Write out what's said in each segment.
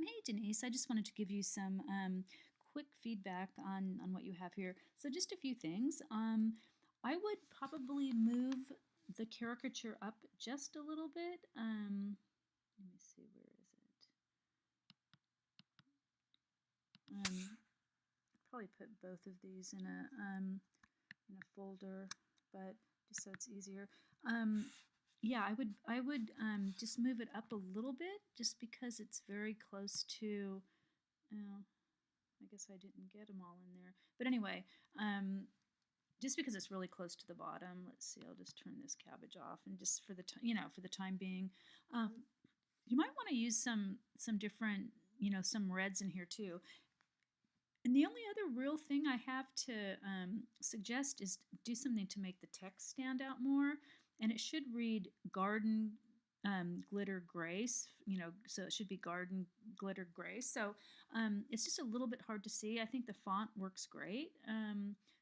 Hey Denise, I just wanted to give you some quick feedback on what you have here. So just a few things. I would probably move the caricature up just a little bit. Let me see, where is it? Probably put both of these in a folder, but just so it's easier. Yeah, I would just move it up a little bit, just because it's very close to. Oh, I guess I didn't get them all in there. But anyway, just because it's really close to the bottom, let's see, I'll just turn this cabbage off, and just for the for the time being, you might want to use some different, some reds in here too. And the only other real thing I have to suggest is do something to make the text stand out more. And it should read Garden Glitter Grace, so it should be Garden Glitter Grace. So it's just a little bit hard to see. I think the font works great.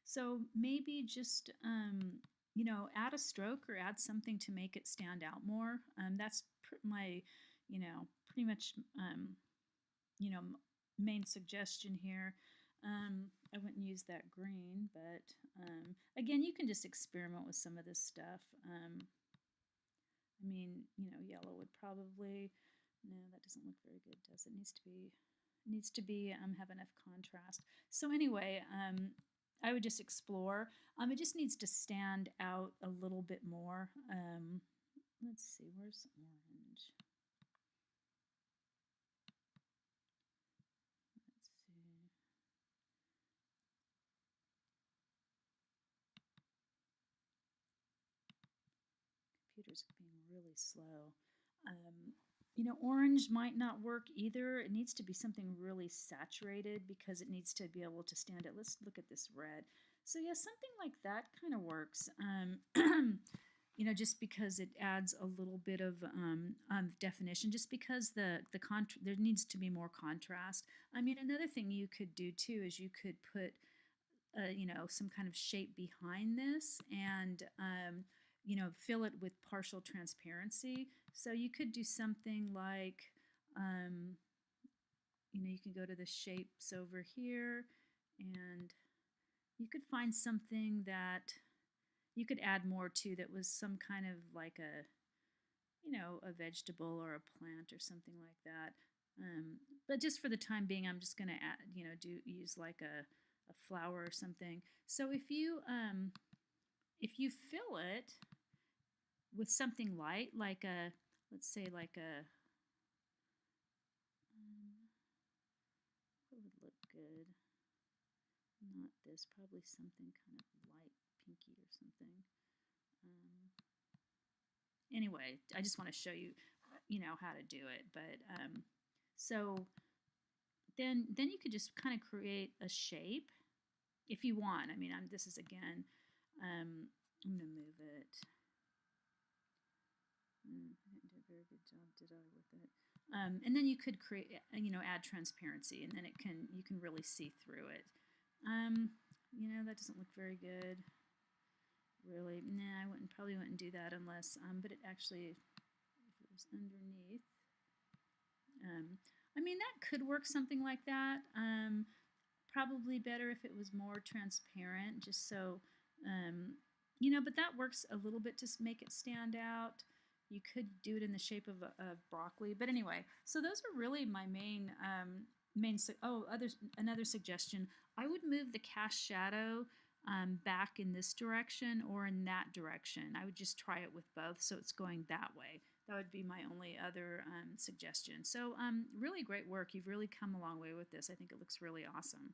So maybe just, add a stroke or add something to make it stand out more. That's my, pretty much, you know, main suggestion here. I wouldn't use that green, but again, you can just experiment with some of this stuff. I mean, yellow would probably, no, that doesn't look very good, does it? It needs to be have enough contrast. So anyway, I would just explore. It just needs to stand out a little bit more. Let's see, where's orange? Let's see. Computer's being really slow. Orange might not work either. It needs to be something really saturated because it needs to be able to stand out. Let's look at this red. So yeah, something like that kind of works. Just because it adds a little bit of definition, just because there needs to be more contrast. I mean, another thing you could do too is you could put some kind of shape behind this, and fill it with partial transparency. So you could do something like, you can go to the shapes over here, and you could find something that you could add more to, that was some kind of like a vegetable or a plant or something like that. But just for the time being, I'm just going to add, use like a flower or something. So if you fill it with something light, like let's say like what would look good? Not this, probably something kind of light pinky or something. Anyway, I just want to show you, how to do it. But so then you could just kind of create a shape if you want. I mean, this is again, I'm going to move it. I didn't do a very good job, did I, with it? And then you could create, add transparency, and then you can really see through it. That doesn't look very good. Really, nah, I probably wouldn't do that unless, but it actually, if it was underneath, I mean, that could work, something like that. Probably better if it was more transparent, just so, but that works a little bit to make it stand out. You could do it in the shape of broccoli, but anyway, so those are really my main, another suggestion. I would move the cast shadow back in this direction or in that direction. I would just try it with both, so it's going that way. That would be my only other suggestion. So really great work. You've really come a long way with this. I think it looks really awesome.